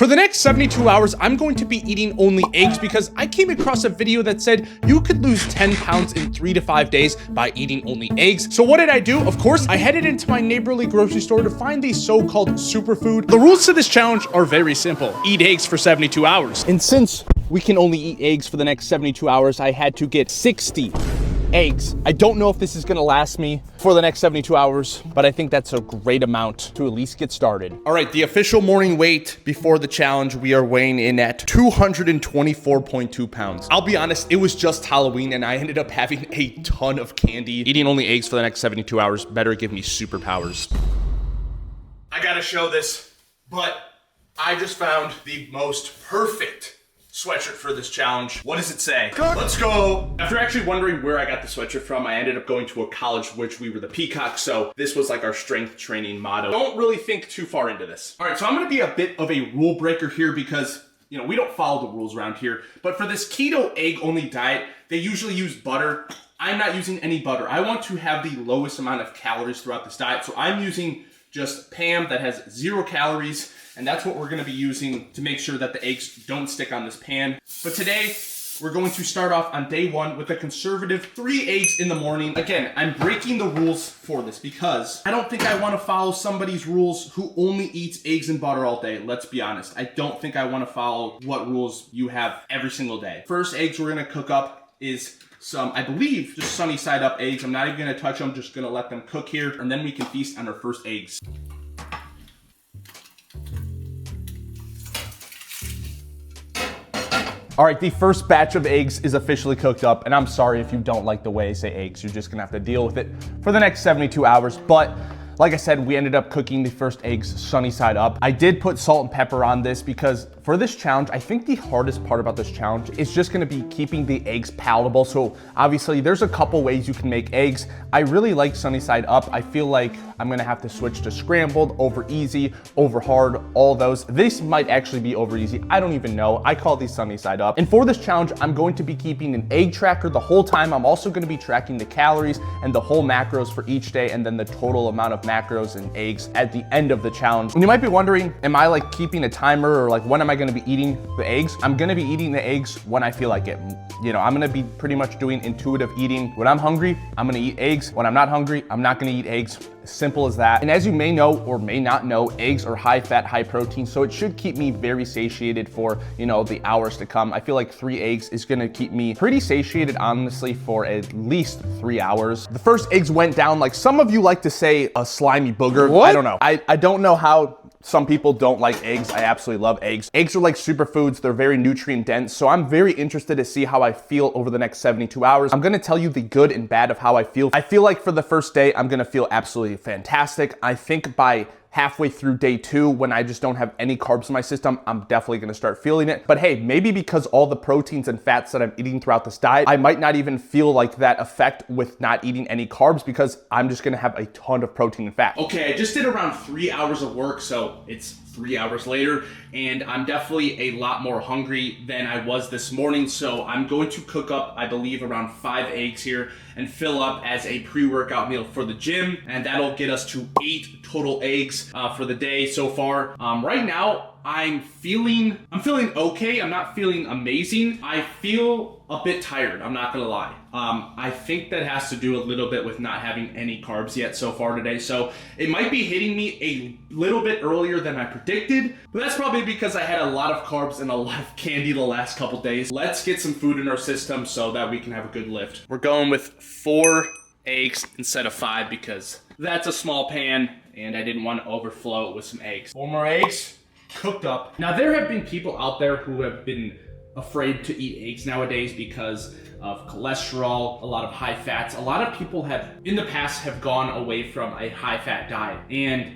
For the next 72 hours, I'm going to be eating only eggs because I came across a video that said you could lose 10 pounds in 3 to 5 days by eating only eggs. So what did I do? Of course, I headed into my neighborly grocery store to find the so-called superfood. The rules to this challenge are very simple. Eat eggs for 72 hours. And since we can only eat eggs for the next 72 hours, I had to get 60 eggs. I don't know if this is gonna last me for the next 72 hours, but I think that's a great amount to at least get started. All right, the official morning weight before the challenge, we are weighing in at 224.2 pounds. I'll be honest, it was just Halloween and I ended up having a ton of candy. Eating only eggs for the next 72 hours better give me superpowers. I gotta show this, but I just found the most perfect sweatshirt for this challenge. What does it say? Let's go. After actually wondering where I got the sweatshirt from, I ended up going to a college which we were the Peacocks, so this was like our strength training motto. Don't really think too far into this. All right, so I'm gonna be a bit of a rule breaker here because, you know, we don't follow the rules around here, but for this keto egg only diet, they usually use butter. I'm not using any butter. I want to have the lowest amount of calories throughout this diet, so I'm using just Pam that has 0 calories. And that's what we're gonna be using to make sure that the eggs don't stick on this pan. But today, we're going to start off on day 1 with a conservative 3 eggs in the morning. Again, I'm breaking the rules for this because I don't think I wanna follow somebody's rules who only eats eggs and butter all day. Let's be honest. I don't think I wanna follow what rules you have every single day. First eggs we're gonna cook up is some, I believe, just sunny side up eggs. I'm not even gonna touch them, just gonna let them cook here, and then we can feast on our first eggs. All right, the first batch of eggs is officially cooked up, and I'm sorry if you don't like the way I say eggs. You're just gonna have to deal with it for the next 72 hours. But like I said, we ended up cooking the first eggs sunny side up. I did put salt and pepper on this because for this challenge, I think the hardest part about this challenge is just gonna be keeping the eggs palatable. So obviously there's a couple ways you can make eggs. I really like sunny side up. I feel like I'm gonna have to switch to scrambled, over easy, over hard, all those. This might actually be over easy. I don't even know. I call these sunny side up. And for this challenge, I'm going to be keeping an egg tracker the whole time. I'm also gonna be tracking the calories and the whole macros for each day and then the total amount of macros and eggs at the end of the challenge. And you might be wondering, am I like keeping a timer or like when am I gonna be eating the eggs? I'm gonna be eating the eggs when I feel like it. You know, I'm gonna be pretty much doing intuitive eating. When I'm hungry, I'm gonna eat eggs. When I'm not hungry, I'm not gonna eat eggs. As simple as that. And as you may know or may not know, eggs are high fat, high protein, so it should keep me very satiated for, you know, the hours to come. I feel like 3 eggs is gonna keep me pretty satiated, honestly, for at least 3 hours. The first eggs went down, like some of you like to say, a slimy booger. What? I don't know. I don't know how some people don't like eggs. I absolutely love eggs. Eggs are like superfoods. They're very nutrient dense. So I'm very interested to see how I feel over the next 72 hours. I'm gonna tell you the good and bad of how I feel. I feel like for the first day, I'm gonna feel absolutely fantastic. I think by halfway through day 2, when I just don't have any carbs in my system, I'm definitely gonna start feeling it. But hey, maybe because all the proteins and fats that I'm eating throughout this diet, I might not even feel like that effect with not eating any carbs because I'm just gonna have a ton of protein and fat. Okay, I just did around 3 hours of work, so it's 3 hours later, and I'm definitely a lot more hungry than I was this morning, so I'm going to cook up, I believe, around 5 eggs here and fill up as a pre-workout meal for the gym, and that'll get us to 8 total eggs for the day so far. Right now, I'm feeling okay. I'm not feeling amazing. I feel a bit tired, I'm not gonna lie. I think that has to do a little bit with not having any carbs yet so far today. So it might be hitting me a little bit earlier than I predicted, but that's probably because I had a lot of carbs and a lot of candy the last couple days. Let's get some food in our system so that we can have a good lift. We're going with 4 eggs instead of 5 because that's a small pan and I didn't want to overflow it with some eggs. 4 more eggs cooked up. Now there have been people out there who have been afraid to eat eggs nowadays because of cholesterol, a lot of high fats. A lot of people have in the past have gone away from a high fat diet, and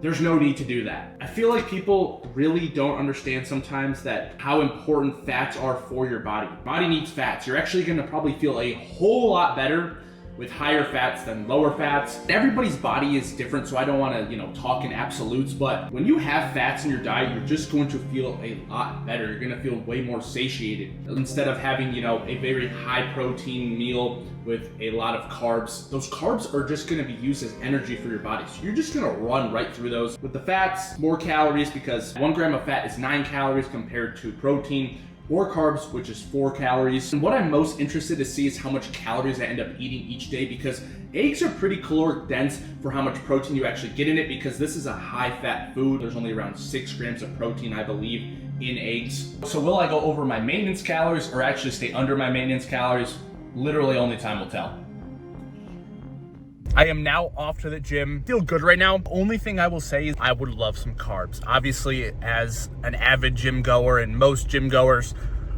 there's no need to do that. I feel like people really don't understand sometimes that how important fats are for your body. Your body needs fats. You're actually gonna probably feel a whole lot better with higher fats than lower fats. Everybody's body is different, so I don't want to, talk in absolutes, but when you have fats in your diet, you're just going to feel a lot better. You're going to feel way more satiated instead of having, a very high protein meal with a lot of carbs. Those carbs are just going to be used as energy for your body. So you're just going to run right through those. With the fats, more calories, because 1 gram of fat is 9 calories compared to protein, or carbs, which is 4 calories. And what I'm most interested to see is how much calories I end up eating each day, because eggs are pretty caloric dense for how much protein you actually get in it, because this is a high fat food. There's only around 6 grams of protein, I believe, in eggs. So will I go over my maintenance calories or actually stay under my maintenance calories? Literally only time will tell. I am now off to the gym. Feel good right now. Only thing I will say is I would love some carbs. Obviously, as an avid gym goer and most gym goers,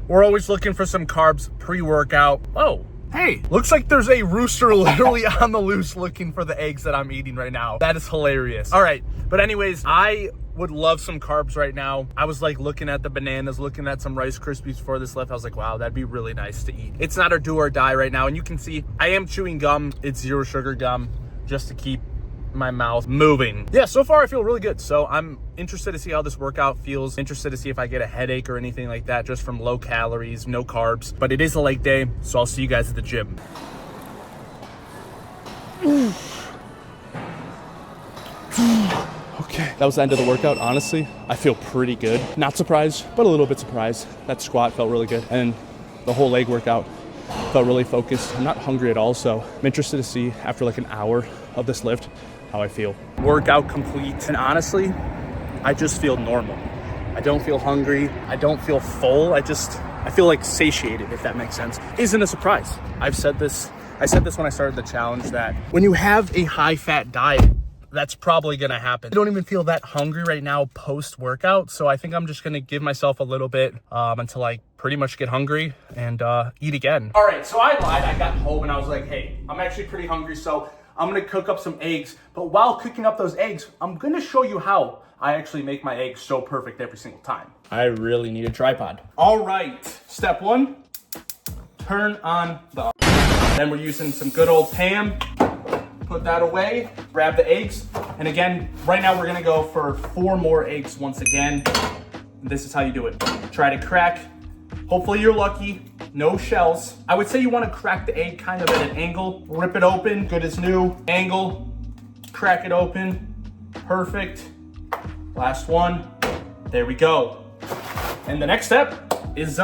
we're always looking for some carbs pre-workout. Oh, hey, looks like there's a rooster literally on the loose looking for the eggs that I'm eating right now. That is hilarious. All right, but anyways, I would love some carbs right now. I was like looking at the bananas, looking at some Rice Krispies before this left. I was like, wow, that'd be really nice to eat. It's not a do or die right now. And you can see I am chewing gum. It's 0 sugar gum just to keep my mouth moving. Yeah, so far I feel really good. So I'm interested to see how this workout feels. Interested to see if I get a headache or anything like that just from low calories, no carbs. But it is a leg day, so I'll see you guys at the gym. Okay, that was the end of the workout. Honestly, I feel pretty good. Not surprised, but a little bit surprised. That squat felt really good. And the whole leg workout felt really focused. I'm not hungry at all, so I'm interested to see after like an hour of this lift how I feel. Workout complete. And honestly, I just feel normal. I don't feel hungry. I don't feel full. I feel like satiated, if that makes sense. Isn't a surprise. I said this when I started the challenge, that when you have a high fat diet, that's probably gonna happen. I don't even feel that hungry right now post-workout, so I think I'm just gonna give myself a little bit until I pretty much get hungry and eat again. All right, so I lied. I got home and I was like, hey, I'm actually pretty hungry, so I'm gonna cook up some eggs. But while cooking up those eggs, I'm gonna show you how I actually make my eggs so perfect every single time. I really need a tripod. All right, step 1, turn on the... Then we're using some good old Pam. Put that away, grab the eggs. And again, right now we're gonna go for 4 more eggs once again. This is how you do it. Try to crack. Hopefully you're lucky, no shells. I would say you wanna crack the egg kind of at an angle. Rip it open, good as new. Angle, crack it open, perfect. Last one, there we go. And the next step is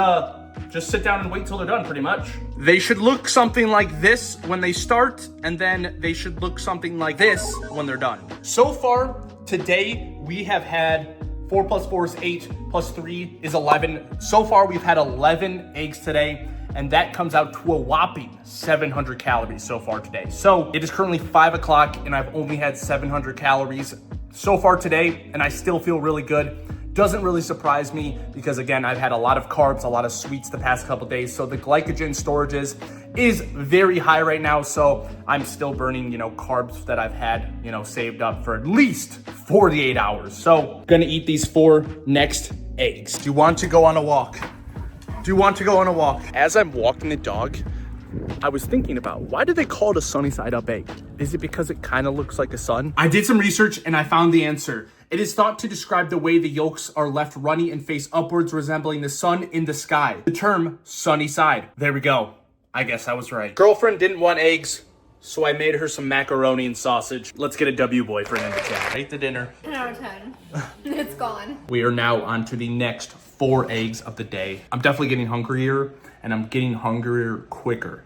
just sit down and wait till they're done, pretty much. They should look something like this when they start, and then they should look something like this when they're done. So far, today, we have had 4 plus 4 is 8, plus 3 is 11. So far, we've had 11 eggs today, and that comes out to a whopping 700 calories so far today. So it is currently 5 o'clock, and I've only had 700 calories so far today, and I still feel really good. Doesn't really surprise me because, again, I've had a lot of carbs, a lot of sweets the past couple days. So the glycogen storages is very high right now. So I'm still burning, carbs that I've had, saved up for at least 48 hours. So gonna eat these 4 next eggs. Do you want to go on a walk? Do you want to go on a walk? As I'm walking the dog, I was thinking about, why do they call it a sunny side up egg? Is it because it kind of looks like a sun? I did some research and I found the answer. It is thought to describe the way the yolks are left runny and face upwards, resembling the sun in the sky. The term sunny side. There we go. I guess I was right. Girlfriend didn't want eggs, so I made her some macaroni and sausage. Let's get a W boyfriend in the chat. Ate the dinner. 10 out of 10. It's gone. We are now on to the next 4 eggs of the day. I'm definitely getting hungrier, and I'm getting hungrier quicker.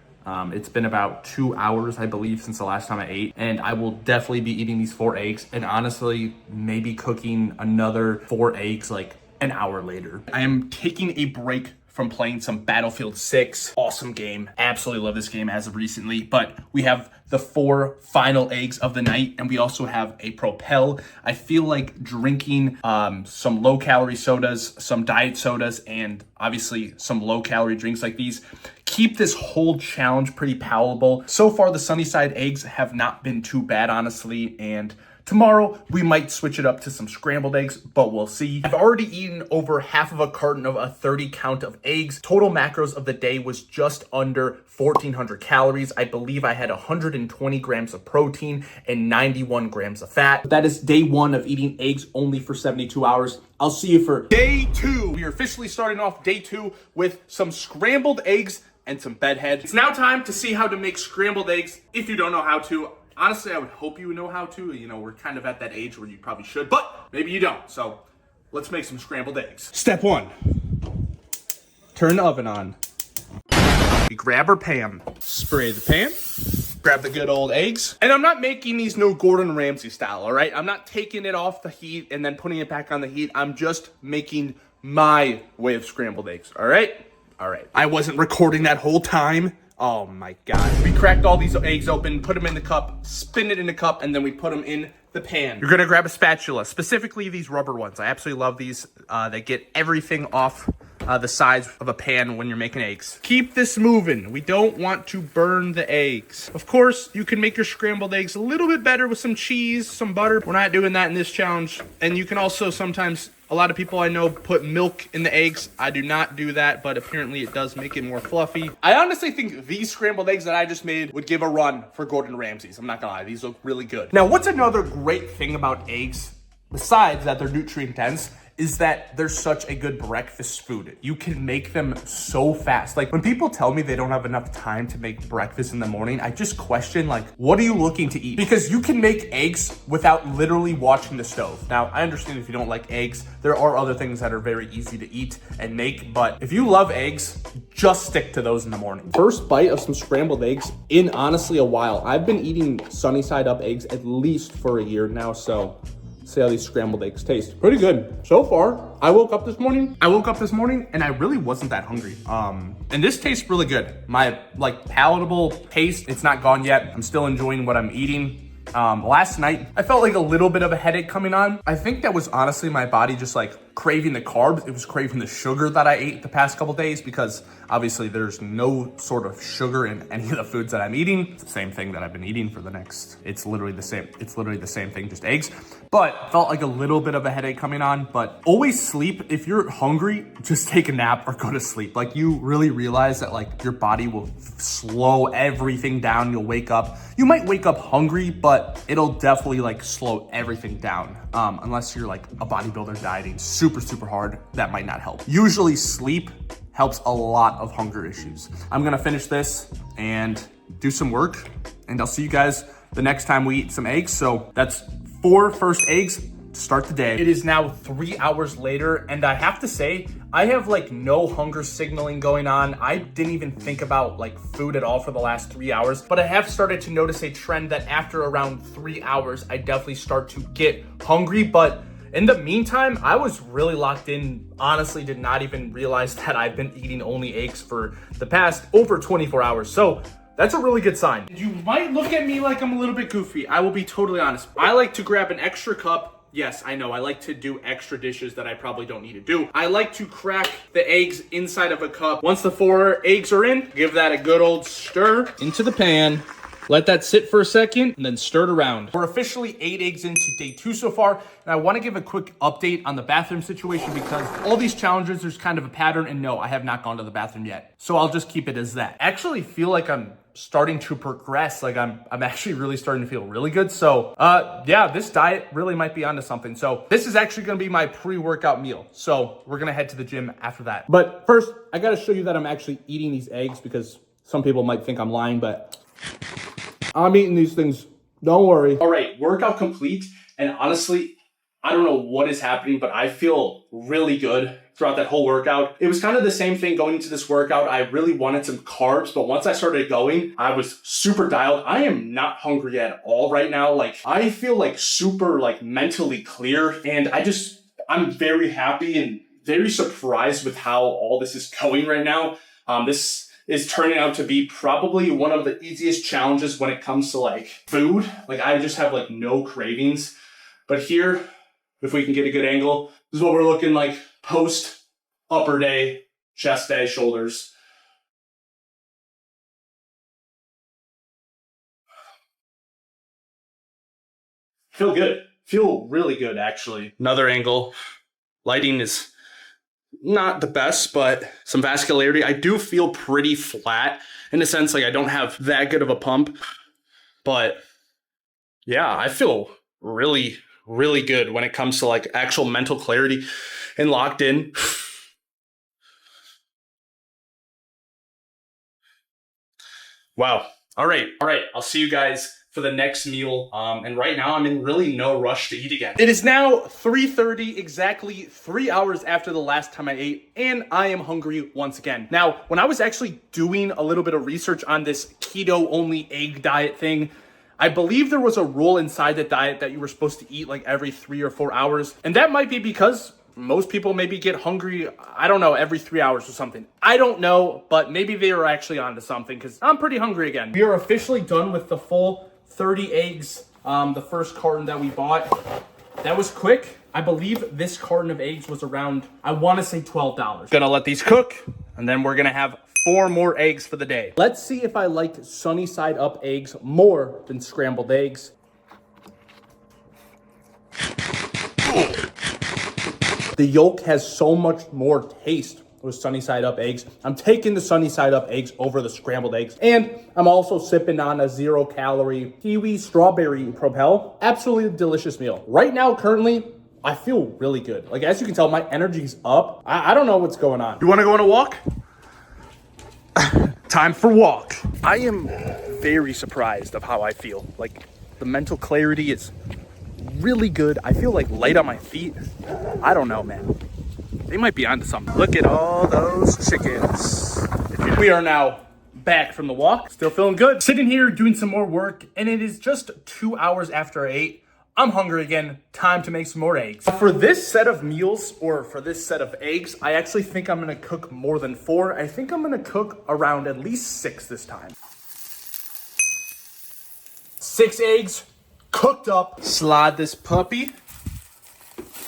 It's been about 2 hours, I believe, since the last time I ate, and I will definitely be eating these 4 eggs, and honestly, maybe cooking another 4 eggs like an hour later. I am taking a break from playing some Battlefield 6. Awesome game. Absolutely love this game as of recently, but we have the 4 final eggs of the night, and we also have a Propel. I feel like drinking some low-calorie sodas, some diet sodas, and obviously some low-calorie drinks like these keep this whole challenge pretty palatable. So far, the Sunnyside eggs have not been too bad, honestly, and Tomorrow, we might switch it up to some scrambled eggs, but we'll see. I've already eaten over half of a carton of a 30 count of eggs. Total macros of the day was just under 1,400 calories. I believe I had 120 grams of protein and 91 grams of fat. That is day one of eating eggs only for 72 hours. I'll see you for day two. We are officially starting off day two with some scrambled eggs and some bedhead. It's now time to see how to make scrambled eggs if you don't know how to. Honestly, I would hope you know how to. You know, we're kind of at that age where you probably should, but maybe you don't. So let's make some scrambled eggs. Step one, turn the oven on. We grab our pan, spray the pan, grab the good old eggs. And I'm not making these no Gordon Ramsay style, all right? I'm not taking it off the heat and then putting it back on the heat. I'm just making my way of scrambled eggs, all right? All right. I wasn't recording that whole time. Oh my God. We cracked all these eggs open, put them in the cup, spin it in the cup, and then we put them in the pan. You're gonna grab a spatula, specifically these rubber ones. I absolutely love these. They get everything off the sides of a pan when you're making eggs. Keep this moving. We don't want to burn the eggs. Of course, you can make your scrambled eggs a little bit better with some cheese, some butter. We're not doing that in this challenge. And you can also sometimes, a lot of people I know put milk in the eggs. I do not do that, but apparently it does make it more fluffy. I honestly think these scrambled eggs that I just made would give a run for Gordon Ramsay's. I'm not gonna lie, these look really good. Now, what's another great thing about eggs, besides that they're nutrient dense, is that they're such a good breakfast food. You can make them so fast. Like when people tell me they don't have enough time to make breakfast in the morning, I just question like, what are you looking to eat? Because you can make eggs without literally watching the stove. Now, I understand if you don't like eggs, there are other things that are very easy to eat and make, but if you love eggs, just stick to those in the morning. First bite of some scrambled eggs in honestly a while. I've been eating sunny side up eggs at least for a year now, so see how these scrambled eggs taste. Pretty good. So far, I woke up this morning and I really wasn't that hungry. And this tastes really good. My like palatable taste, it's not gone yet. I'm still enjoying what I'm eating. Last night, I felt like a little bit of a headache coming on. I think that was honestly my body just like craving the carbs. It was craving the sugar that I ate the past couple days because obviously there's no sort of sugar in any of the foods that I'm eating. It's the same thing that I've been eating for the next, it's literally the same thing, just eggs. But felt like a little bit of a headache coming on, but always sleep. If you're hungry, just take a nap or go to sleep. Like you really realize that like your body will slow everything down. You'll wake up, you might wake up hungry, but it'll definitely like slow everything down. Unless you're like a bodybuilder dieting super hard, that might not help. Usually sleep helps a lot of hunger issues. I'm gonna finish this and do some work, and I'll see you guys the next time we eat some eggs. So that's 4 first eggs to start the day. It is now 3 hours later, and I have to say, I have like no hunger signaling going on. I didn't even think about like food at all for the last 3 hours, but I have started to notice a trend that after around 3 hours, I definitely start to get hungry. But in the meantime, I was really locked in. Honestly, did not even realize that I've been eating only eggs for the past over 24 hours. So that's a really good sign. You might look at me like I'm a little bit goofy. I will be totally honest. I like to grab an extra cup. Yes, I know. I like to do extra dishes that I probably don't need to do. I like to crack the eggs inside of a cup. Once the 4 eggs are in, give that a good old stir into the pan. Let that sit for a second and then stir it around. We're officially 8 eggs into day 2 so far. And I want to give a quick update on the bathroom situation because all these challenges, there's kind of a pattern. And no, I have not gone to the bathroom yet. So I'll just keep it as that. I actually feel like I'm starting to progress. Like I'm actually really starting to feel really good. So yeah, this diet really might be onto something. So this is actually going to be my pre-workout meal. So we're going to head to the gym after that. But first, I got to show you that I'm actually eating these eggs because some people might think I'm lying, but I'm eating these things. Don't worry. All right, workout complete. And honestly, I don't know what is happening, but I feel really good throughout that whole workout. It was kind of the same thing going into this workout. I really wanted some carbs, but once I started going, I was super dialed. I am not hungry at all right now. Like I feel like super like mentally clear, and I'm very happy and very surprised with how all this is going right now. This is turning out to be probably one of the easiest challenges when it comes to like food. Like I just have like no cravings. But here, if we can get a good angle, this is what we're looking like post upper day, chest day, shoulders. Feel good. Feel really good, actually. Another angle. Lighting is not the best, but some vascularity. I do feel pretty flat in a sense, like I don't have that good of a pump, but yeah, I feel really, really good when it comes to like actual mental clarity and locked in. Wow. All right. I'll see you guys for the next meal. And right now I'm in really no rush to eat again. It is now 3:30, exactly 3 hours after the last time I ate, and I am hungry once again. Now, when I was actually doing a little bit of research on this keto only egg diet thing, I believe there was a rule inside the diet that you were supposed to eat like every 3 or 4 hours. And that might be because most people maybe get hungry, I don't know, every 3 hours or something. I don't know, but maybe they were actually onto something because I'm pretty hungry again. We are officially done with the full 30 eggs, the first carton that we bought. That was quick. I believe this carton of eggs was around, I want to say $12. Gonna let these cook, and then we're gonna have 4 more eggs for the day. Let's see if I like sunny side up eggs more than scrambled eggs. The yolk has so much more taste with sunny side up eggs. I'm taking the sunny side up eggs over the scrambled eggs. And I'm also sipping on a 0-calorie kiwi strawberry Propel. Absolutely delicious meal. Right now, currently, I feel really good. Like, as you can tell, my energy's up. I don't know what's going on. You wanna go on a walk? Time for walk. I am very surprised of how I feel. Like, the mental clarity is really good. I feel like light on my feet. I don't know, man. They might be onto something. Look at all those chickens. We are now back from the walk. Still feeling good. Sitting here doing some more work, and it is just 2 hours after I ate. I'm hungry again. Time to make some more eggs. For this set of meals, or for this set of eggs, I actually think I'm gonna cook more than 4. I think I'm gonna cook around at least 6 this time. 6 eggs cooked up. Slide this puppy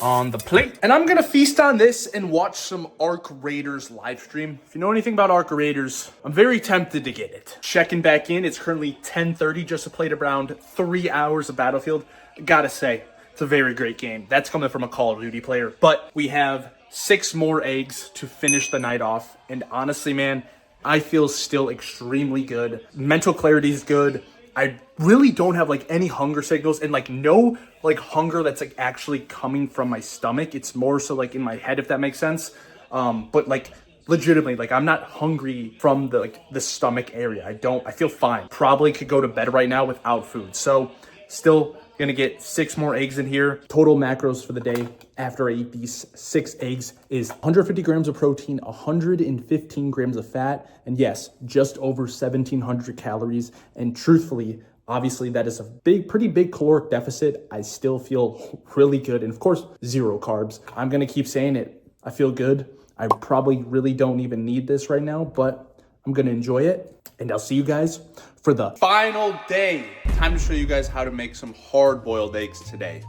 on the plate. And I'm gonna feast on this and watch some Arc Raiders live stream. If you know anything about Arc Raiders, I'm very tempted to get it. Checking back in, it's currently 10:30, just played around 3 hours of Battlefield. Gotta say, it's a very great game. That's coming from a Call of Duty player. But we have 6 more eggs to finish the night off. And honestly, man, I feel still extremely good. Mental clarity is good. I really don't have like any hunger signals, and like no like hunger that's like actually coming from my stomach. It's more so like in my head, if that makes sense. But like legitimately, like I'm not hungry from the stomach area. I feel fine. Probably could go to bed right now without food. So still gonna get 6 more eggs in here. Total macros for the day after I eat these 6 eggs is 150 grams of protein, 115 grams of fat, and yes, just over 1,700 calories. And truthfully, obviously that is a pretty big caloric deficit. I still feel really good. And of course, 0 carbs. I'm gonna keep saying it. I feel good. I probably really don't even need this right now, but I'm gonna enjoy it. And I'll see you guys for the final day. Time to show you guys how to make some hard-boiled eggs today.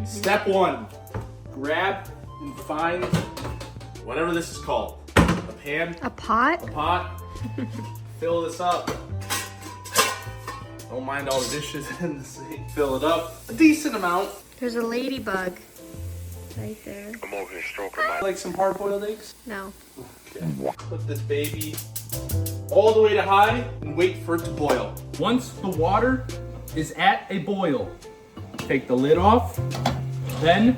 Step 1, grab and find whatever this is called. A pan. A pot? A pot. Fill this up. Don't mind all the dishes in the sink. Fill it up a decent amount. There's a ladybug right there. I'm over here stroking my... Like some hard-boiled eggs? No. Okay. Put this baby all the way to high and wait for it to boil. Once the water is at a boil, take the lid off. Then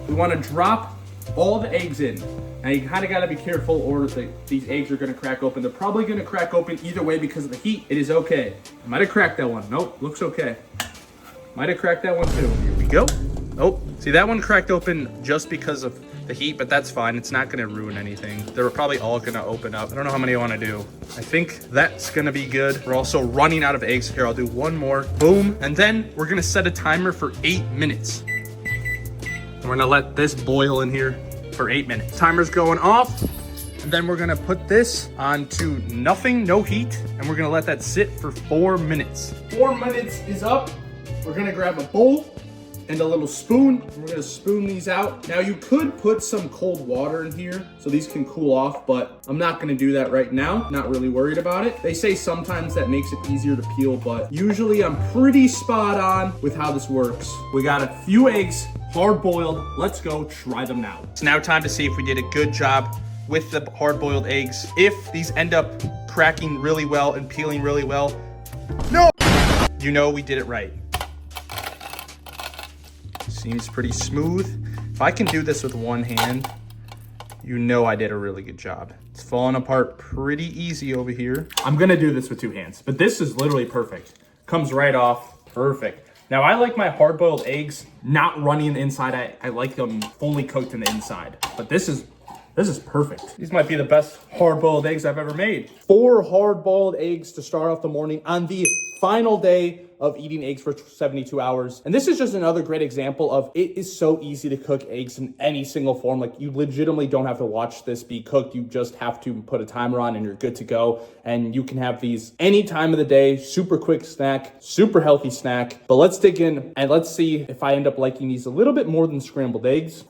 we want to drop all the eggs in. Now you kind of got to be careful or these eggs are going to crack open. They're probably going to crack open either way because of the heat. It is okay. I might have cracked that one. Nope, looks okay. Might have cracked that one too. Here we go. Oh, see that one cracked open just because of the heat, but that's fine. It's not gonna ruin anything. They're probably all gonna open up. I don't know how many I wanna do. I think that's gonna be good. We're also running out of eggs here. I'll do one more, boom. And then we're gonna set a timer for 8 minutes. And we're gonna let this boil in here for 8 minutes. Timer's going off. And then we're gonna put this onto nothing, no heat. And we're gonna let that sit for 4 minutes. 4 minutes is up. We're gonna grab a bowl and a little spoon. We're gonna spoon these out. Now you could put some cold water in here so these can cool off, but I'm not gonna do that right now. Not really worried about it. They say sometimes that makes it easier to peel, but usually I'm pretty spot on with how this works. We got a few eggs, hard boiled. Let's go try them now. It's now time to see if we did a good job with the hard boiled eggs. If these end up cracking really well and peeling really well, you know we did it right. Seems pretty smooth. If I can do this with one hand, you know I did a really good job. It's falling apart pretty easy over here. I'm gonna do this with two hands, but this is literally perfect. Comes right off, perfect. Now I like my hard-boiled eggs not runny in the inside. I like them fully cooked in the inside, but this is perfect. These might be the best hard-boiled eggs I've ever made. 4 hard-boiled eggs to start off the morning on the final day of eating eggs for 72 hours. And this is just another great example of it is so easy to cook eggs in any single form. Like you legitimately don't have to watch this be cooked. You just have to put a timer on and you're good to go. And you can have these any time of the day, super quick snack, super healthy snack. But let's dig in and let's see if I end up liking these a little bit more than scrambled eggs.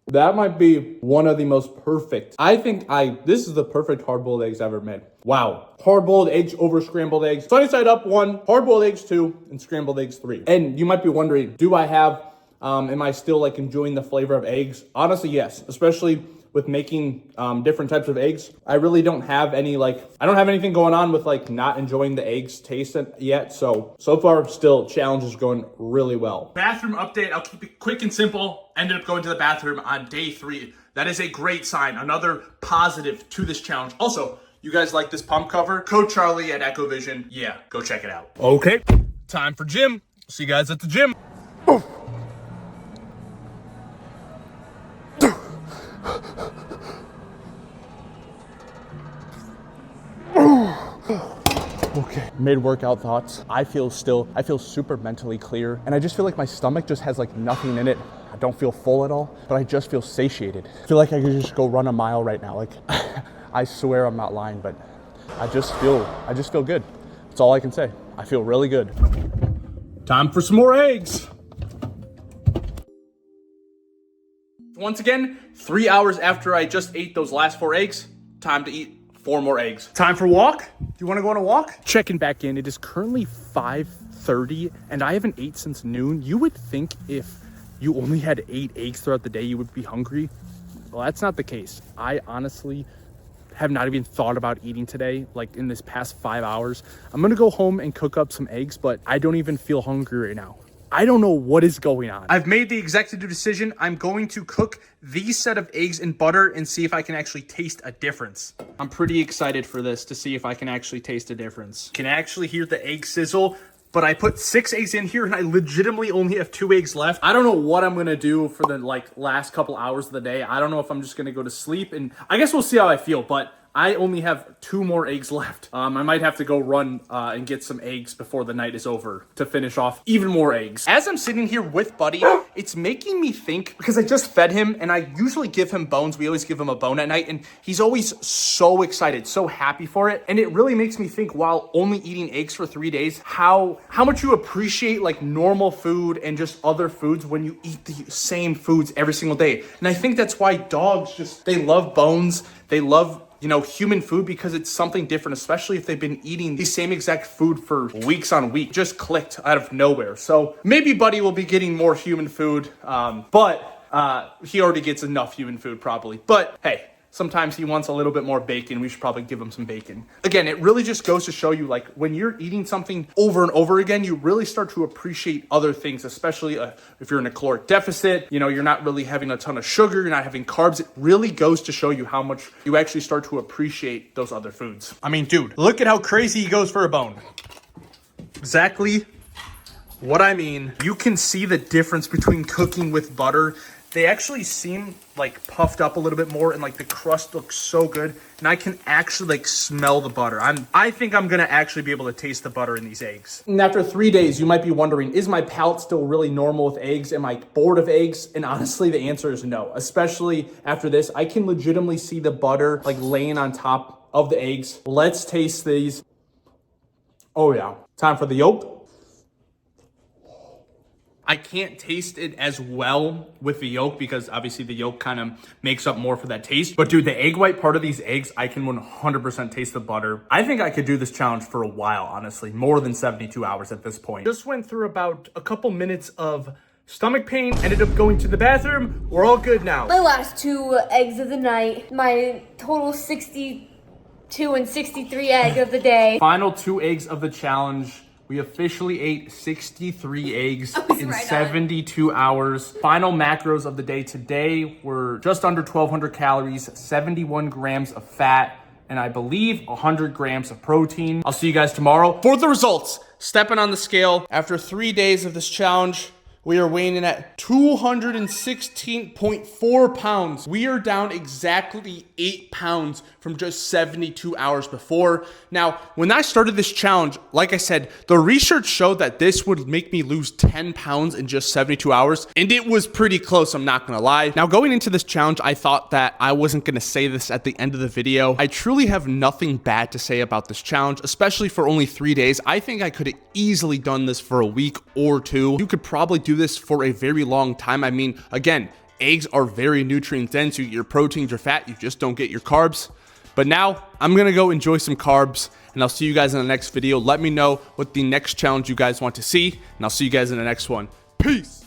That might be one of the most perfect. I think this is the perfect hard-boiled eggs I've ever made. Wow. Hard-boiled eggs over scrambled eggs. Sunny side up 1, hard-boiled eggs 2, and scrambled eggs 3. And you might be wondering, do I have, am I still like enjoying the flavor of eggs? Honestly, yes, especially with making different types of eggs. I really don't have any I don't have anything going on with not enjoying the eggs taste yet. So far still challenge is going really well. Bathroom update, I'll keep it quick and simple. Ended up going to the bathroom on day 3. That is a great sign, another positive to this challenge. Also, you guys like this pump cover? Code Charlie at Echovision. Yeah, go check it out. Okay, time for gym. See you guys at the gym. Okay, mid-workout thoughts. I feel super mentally clear, and I just feel like my stomach just has nothing in it. I don't feel full at all, but I just feel satiated. I feel like I could just go run a mile right now. I swear I'm not lying, but I just feel good. That's all I can say. I feel really good. Time for some more eggs. Once again, 3 hours after I just ate those last 4 eggs, time to eat 4 more eggs. Time for a walk? Do you want to go on a walk? Checking back in. It is currently 5:30 and I haven't ate since noon. You would think if you only had 8 eggs throughout the day, you would be hungry. Well, that's not the case. I honestly have not even thought about eating today, in this past 5 hours. I'm gonna go home and cook up some eggs, but I don't even feel hungry right now. I don't know what is going on. I've made the executive decision. I'm going to cook these set of eggs in butter and see if I can actually taste a difference. I'm pretty excited for this to see if I can actually taste a difference. Can actually hear the egg sizzle, but I put 6 eggs in here and I legitimately only have 2 eggs left. I don't know what I'm gonna do for the last couple hours of the day. I don't know if I'm just gonna go to sleep, and I guess we'll see how I feel, but I only have 2 more eggs left. I might have to go run and get some eggs before the night is over to finish off even more eggs. As I'm sitting here with Buddy, it's making me think, because I just fed him and I usually give him bones. We always give him a bone at night and he's always so excited, so happy for it. And it really makes me think, while only eating eggs for 3 days, how much you appreciate normal food and just other foods when you eat the same foods every single day. And I think that's why dogs they love bones. They love human food because it's something different, especially if they've been eating the same exact food for weeks on week. Just clicked out of nowhere. So maybe Buddy will be getting more human food, but he already gets enough human food probably. But hey, sometimes he wants a little bit more bacon. We should probably give him some bacon. Again, it really just goes to show you, when you're eating something over and over again, you really start to appreciate other things, especially if you're in a caloric deficit, you're not really having a ton of sugar, you're not having carbs. It really goes to show you how much you actually start to appreciate those other foods. I mean, dude, look at how crazy he goes for a bone. Exactly what I mean. You can see the difference between cooking with butter. They actually seem puffed up a little bit more, and the crust looks so good, and I can actually smell the butter. I think I'm gonna actually be able to taste the butter in these eggs. And after 3 days, you might be wondering, is my palate still really normal with eggs? Am I bored of eggs? And honestly, the answer is no. Especially after this, I can legitimately see the butter laying on top of the eggs. Let's taste these. Oh yeah, time for the yolk. I can't taste it as well with the yolk because obviously the yolk kind of makes up more for that taste. But dude, the egg white part of these eggs, I can 100% taste the butter. I think I could do this challenge for a while, honestly, more than 72 hours at this point. Just went through about a couple minutes of stomach pain, ended up going to the bathroom. We're all good now. My last 2 eggs of the night. My total 62 and 63 egg of the day. Final 2 eggs of the challenge. We officially ate 63 eggs in 72 hours. Final macros of the day today were just under 1,200 calories, 71 grams of fat, and I believe 100 grams of protein. I'll see you guys tomorrow for the results. Stepping on the scale. After 3 days of this challenge, we are weighing in at 216.4 pounds. We are down exactly 8 pounds from just 72 hours before. Now, when I started this challenge, like I said, the research showed that this would make me lose 10 pounds in just 72 hours. And it was pretty close, I'm not gonna lie. Now, going into this challenge, I thought that I wasn't gonna say this at the end of the video. I truly have nothing bad to say about this challenge, especially for only 3 days. I think I could have easily done this for a week or 2. You could probably do this for a very long time. I mean, again, eggs are very nutrient dense. You get your proteins, your fat, you just don't get your carbs. But now I'm gonna go enjoy some carbs and I'll see you guys in the next video. Let me know what the next challenge you guys want to see and I'll see you guys in the next one. Peace.